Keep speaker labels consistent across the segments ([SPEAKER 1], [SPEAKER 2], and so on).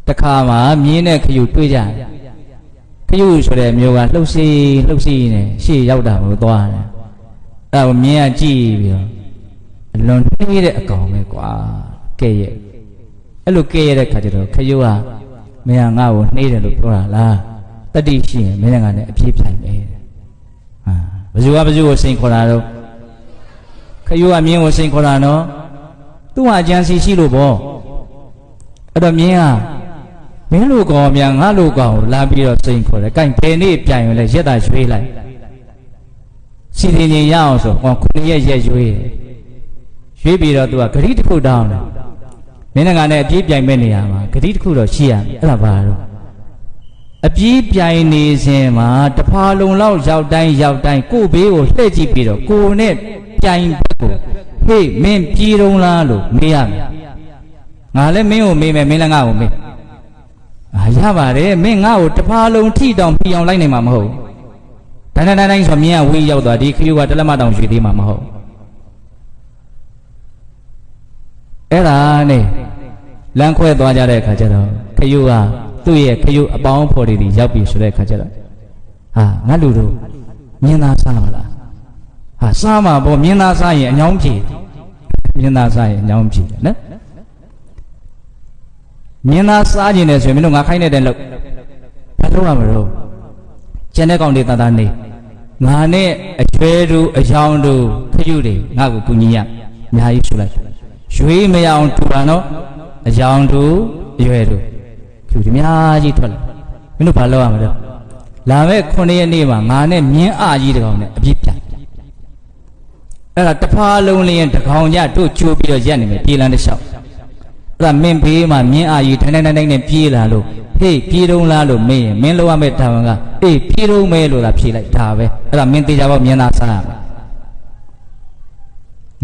[SPEAKER 1] တခါမှမြင်းနဲ့ခရုတွေ့ကြခရုဆိုတဲ့မျိုးကလှုပ်စီးနေရှေ့ရောက်တာကိုသွားတယ်အဲ့ဒါမြင်းကကြည့်ပြီးတော့အလွန်နှေးတဲ့အကောင်ပဲကွာကဲရဲ့အဲ့လိုကဲရတဲ့ခါကျတော့ခရုကမင်းကငါ့ကိုနှေးတယ်လို့ပြောတာလားတတိရှိရင်မင်းကလည်းအပြည့်ပြိုင်ပဲဟာဘယ်သူကိုစိန်ခေါ်တာတော့ခရုကမြင်းကိုစိန်ခေါ်တာနော်သူ့ဟာအကြံစီရှိလို့ပေါ့အဲ့တော့မြင်းကမင်းလိုကောင်များငါလိုကောင်လာပြီးတော့စိန်ခေါ်တယ်။ကိုင်ဘယ်နေ့ပြန်ရင်လဲရက်တာရွှေးလိုက်စီရင်ရင်ရအောင်ဆိုခုနှစ်ရက်ရွှေးရွှေးပြီးတော့သူကဂတိတစ်ခုတောင်းတယ်မင်းငါနဲ့အပြေးပြိုင်မဲ့နေရမှာဂတိတစ်ခုတော့ရှိရမယ်အဲ့ဒါဘာလို့အပြေးပြိုင်နေစဉ်မှာတဖာလုံလောက်ရောက်တိုင်းကို့ဘေးကိုလှည့်ကြည့်ပြီးတော့ကိုနဲ့ပြိုင်ဘက်ကိုဟေးမင်းပြေးတော့လားလို့မေးရမယ်ငါလည်းမင်းကိုမေးမယ်မင်းလည်းငါ့ကိုမေးရပါတယ်မင်းငါ့ကိုတဖာလုံးထိတောင်ပြအောင်လိုက်နေမှာမဟုတ်တိုင်းဆိုမြင်းကဝေးရောက်သွားဒီခရုကတလက်မတောင်ရွှေသေးမှာမဟုတ်အဲ့ဒါနဲ့လမ်းခွဲသွားကြတဲ့အခါကျတော့ခရုကသူ့ရဲ့ခရုအပေါင်းဖော်တွေရောက်ပြီဆိုတဲ့အခါကျတော့ဟာငါလူတို့မြင်းသားစားပါလားဟာစားမှာပေါ့မြင်းသားစားရင်အညောင်းပြေမြင်းသားစားရင်အညောင်းပြေနော်မြင်းသားစားခြင်းနဲ့ဆိုရင်မင်းတို့ငါခိုင်းတဲ့လို့ဘာလို့ရမလို့ကျန်တဲ့ကောင်တွေတသားနေငါနဲ့အကျွဲတို့အယောင်တို့ခရုတွေငါ့ကိုကူညီရအများကြီးဆိုလိုက်ရွေးမရအောင်ထူတာနော်အယောင်တို့အရွယ်တို့ခရုဒီများကြီးထွက်လာမင်းတို့ဘာလို့ရမလို့လာမဲ့9ရက်နေ့မှာငါနဲ့မြင်းအကြီးတကောင်နဲ့အပြစ်ပြန်အဲ့ဒါတဖာလုံးလျင်တကောင်ကြတို့ချိုးပြီးတော့ရက်နေမယ်ပြေးလန်းတစ်လျှောက်အဲ့ဒါမင်းဘေးမှာမြင်းအာကြီးထိုင်နဲ့ပြေးလာလို့ဟေးပြေးတော့လားလို့မေးရင်မင်းလောက်ရမယ့်တာဝန်ကအေးပြေးတော့မဲလို့သာဖြေလိုက်ဒါပဲအဲ့ဒါမင်းသေးကြပေါ့မြင်းသားစားရ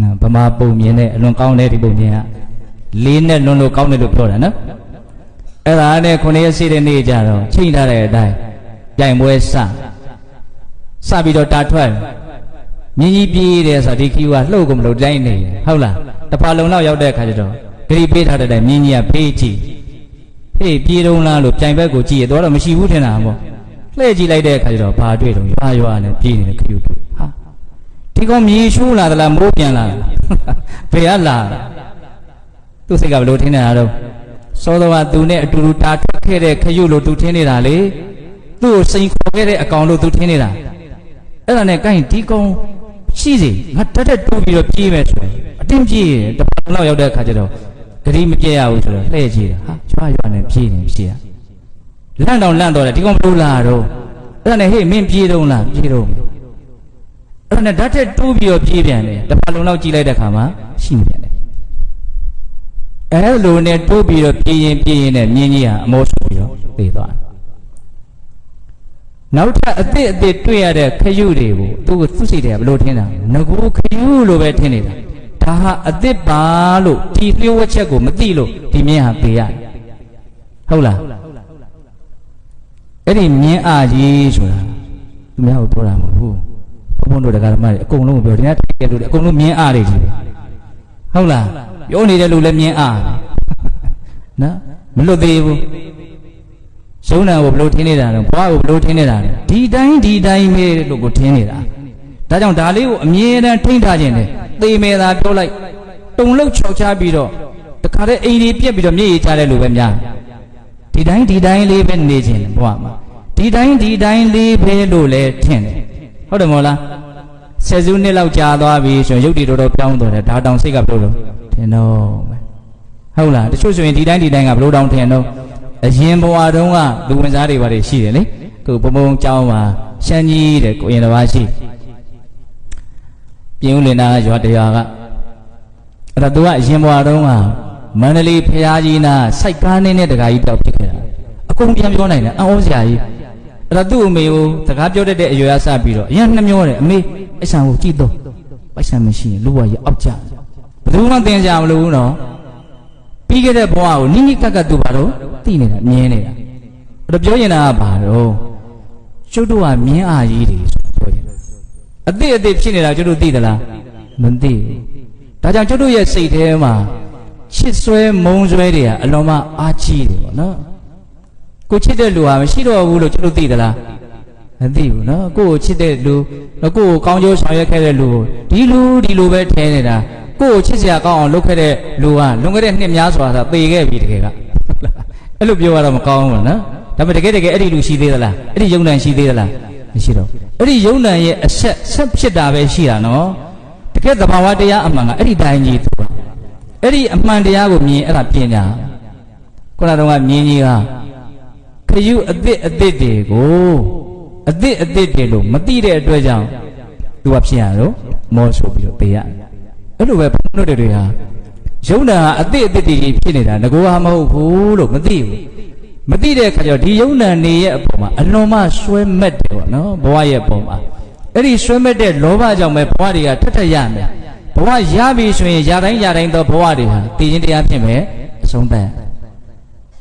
[SPEAKER 1] မယ်ဗမာပုံမြင်တဲ့အလွန်ကောင်းတဲ့ဒီပုံမြင်ကလေးနဲ့လွန်လို့ကောင်းတယ်လို့ပြောတာနော်အဲ့ဒါနဲ့9ရက်စီးတဲ့နေ့ကြတော့ချိန်ထားတဲ့အတိုင်းပြိုင်ပွဲစပြီးတော့တာထွက်မြင်းကြီးပြေးတယ်ဆိုတော့ဒီခီးကလှုပ်ကုန်မလို့တိုင်းနေဟုတ်လားတဖာလုံလောက်ရောက်တဲ့အခါကျတော့ဂရိပေးထားတဲ့မြင်းကြီးကဖေးကြည့်ဖေးပြေးတော့လားလို့ပြိုင်ဘက်ကိုကြည့်ရတော့မရှိဘူးထင်တာပေါ့လှည့်ကြည့်လိုက်တဲ့အခါကျတော့ဘာတွေ့တော့ရွာနဲ့ပြေးနေတဲ့ခရီးတွေ့ဟာဒီကောင်မြေရှိုးလာသလားမိုးပြန်လာဘယ်ကလာသူ့စိတ်ကဘယ်လိုထင်နေတာတော့စောတော်ကသူနဲ့အတူတူတာထွက်ခဲ့တဲ့ခရုလို့သူထင်နေတာလေသူ့ကိုစိန်ခေါ်ခဲ့တဲ့အကောင်လို့သူထင်နေတာအဲ့ဒါနဲ့ကိုင်းဒီကောင်ရှိစီငါတက်တိုးပြီးတော့ပြေးမယ်ဆိုရင်အတင်းပြေးတပတ်လောက်ရောက်တဲ့အခါကျတော့ဂရိမပြည့်ရဘူးဆိုတော့လှည့်ကြည့်တာဟာရွာနဲ့ပြေးနေပြေးရလန့်တော့တယ်ဒီကောင်ဘလို့လာတော့အဲ့ဒါနဲ့ဟေးမင်းပြေးတော့လားပြေးတော့အဲ့ဒါနဲ့ဓာတ်ထက်တိုးပြီးတော့ပြေးပြန်တယ်တပတ်လုံးလောက်ကြည့်လိုက်တဲ့အခါမှာရှိနေပြန်တယ်အဲ့လိုနဲ့တိုးပြီးတော့ပြေးရင်နဲ့မြင်းကြီးဟာအမောဆိုပြီးတော့သေသွားနောက်ထပ်အသစ်တွေ့ရတဲ့ခရုတွေကိုသူစိတ်တွေကဘလို့ထင်တာငကူခရုလိုပဲထင်နေတာဒါဟာအသစ်ပါလို့ဒီလျှို့ဝှက်ချက်ကိုမသိလို့ဒီမြင်းဟာပေးရတယ်ဟုတ်လားအဲ့ဒီမြင်းအာကြီးဆိုတာသူများကိုပြောတာမဟုတ်ဘူးဘုန်းတို့တရားဓမ္မတွေအကုန်လုံးကိုပြောဒီနေ့တကယ်လို့အကုန်လုံးမြင်းအာတွေကြီးပဲဟုတ်လားပြောနေတဲ့လူလည်းမြင်းအာနော်မလွတ်သေးဘူးရုံးနာကိုဘလို့ထင်းနေတာလဲဘွားကိုဘလို့ထင်းနေတာလဲဒီတိုင်းပဲလို့ကိုထင်းနေတာဒါကြောင့်ဒါလေးကိုအမြဲတမ်းထိန်းထားခြင်းနဲ့သေမယ်သာပြောလိုက်တုံလောက်ချောက်ချပြီးတော့တခါတည်းအိမ်ကြီးပြက်ပြီးတော့မျက်ရည်ချတဲ့လူပဲများဒီတိုင်းလေးပဲနေခြင်းဘွားမှာဒီတိုင်းလေးပဲလို့လဲထင်တယ်ဟုတ်တယ်မို့လားဆယ်စုနှစ်လောက်ကြာသွားပြီဆိုရင်ရုပ်တည်တော်ပြောင်းသွားတယ်ဒါတောင်စိတ်ကဘလို့လို့ထင်တော့ဟုတ်လားတချို့ဆိုရင်ဒီတိုင်းကဘလို့တောင်ထင်တော့အရင်ဘဝတုန်းကလူဝင်စားတွေဘာတွေရှိတယ်လေကိုဘုံကျောင်းမှာရှမ်းကြီးတဲ့ကိုရင်တစ်ပါးရှိပြင်ဦးလင်နာရွာတရားကအဲ့ဒါသူကအရင်ဘဝတုန်းကမန္တလေးဖရာကြီးနာစိုက်ကားနဲ့တကားကြီးတောက်ဖြစ်ခဲ့တာအကုန်ပြန်ပြောနိုင်တယ်အော်စရာကြီးအဲ့ဒါသူ့အမေကိုစကားပြောတတ်တဲ့အရွယ်အစပြီးတော့အရင်နှမျောတယ်အမေအဆံကိုကြည့်တော့ပိုက်ဆံမရှိရင်လူဘဝကြီးအောက်ကျဘယ်သူမှသင်ကြမလို့ဘူးနော်ပြီးခဲ့တဲ့ဘဝကိုနိနိကကသူဘာလို့သိနေတာမြင်နေတာအဲ့တော့ပြောရင်တာကဘာတော့ကျုပ်တို့ကမြင်းအာကြီးတွေဆိုပြောရင်အသစ်ဖြစ်နေတာကျုပ်တို့သိသလားမသိဘူးဒါကြောင့်ကျုပ်တို့ရဲ့စိတ်ထဲမှာ ချစ်ဆွဲမုန်းဆွဲတွေဟာအလုံးမအားကြီးတယ်ပေါ့နော်ကိုချစ်တဲ့လူဟာမရှိတော့ဘူးလို့ကျွန်တော်သိသလားမသိဘူးနော်ကိုကိုချစ်တဲ့လူကိုကိုကောင်းကျိုးဆောင်ရွက်ခဲ့တဲ့လူဒီလူပဲထဲနေတာကိုကိုချစ်စရာကောင်းအောင်လုပ်ခဲ့တဲ့လူဟာလွန်ခဲ့တဲ့နှစ်များစွာသာသေခဲ့ပြီတကယ်ကအဲ့လိုပြောရတော့မကောင်းဘူးနော်ဒါပေမဲ့တကယ်အဲ့ဒီလူရှိသေးသလားအဲ့ဒီယုံ nant ရှိသေးသလားမရှိတော့အဲ့ဒီယုံ nant ရဲ့အဆက်ဖြစ်တာပဲရှိတာနော်တကယ်သဘာဝတရားအမှန်ကအဲ့ဒီတိုင်းကြီးသူအဲ့ဒီအမှန်တရားကိုမြင်အဲ့ဒါပညာခုနကတော့မြင်းကြီးကခရုအသစ်တွေကိုအသစ်တွေလို့မသိတဲ့အတွက်ကြောင့်သူကဖြစ်ရတော့မောဆိုပြီးတော့ပေးရတယ်အဲ့လိုပဲဘုန်းတော်တွေဟာယုံ nant ဟာအသစ်တွေဖြစ်နေတာငကိုဟာမဟုတ်ဘူးလို့မသိဘူးမသိတဲ့အခါကျတော့ဒီယုံ nant နေရဲ့အပေါ်မှာအလွန်မှဆွဲမက်တယ်ပေါ့နော်ဘဝရဲ့အပေါ်မှာအဲ့ဒီဆွဲမက်တဲ့လောဘကြောင့်ပဲဘဝတွေကထက်ရမယ်ဘဝရပြီဆိုရင်ရတိုင်းသောဘဝတွေဟာတည်ခြင်းတရားဖြစ်မယ်အဆုံးသတ်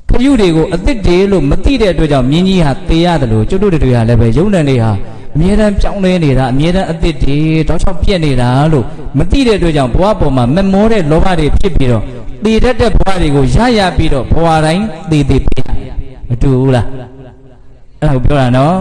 [SPEAKER 1] ခရုတွေကိုအသစ်တွေလို့မသိတဲ့အတွက်ကြောင့်မြင်းကြီးဟာသေရတယ်လို့ကျွတ်တို့တွေဟာလည်းပဲယုံ nant တွေဟာအမြဲတမ်းပြောင်းလဲနေတာအမြဲတမ်းအသစ်တွေတောက်ချောက်ပြက်နေတာလို့မသိတဲ့အတွက်ကြောင့်ဘဝပေါ်မှာမမောတဲ့လောဘတွေဖြစ်ပြီးတော့တည်တတ်တဲ့ဘဝတွေကိုရပြီးတော့ဘဝတိုင်းတည်ပြမတူဘူးလားအဲ့ဒါကိုပြောတာနော်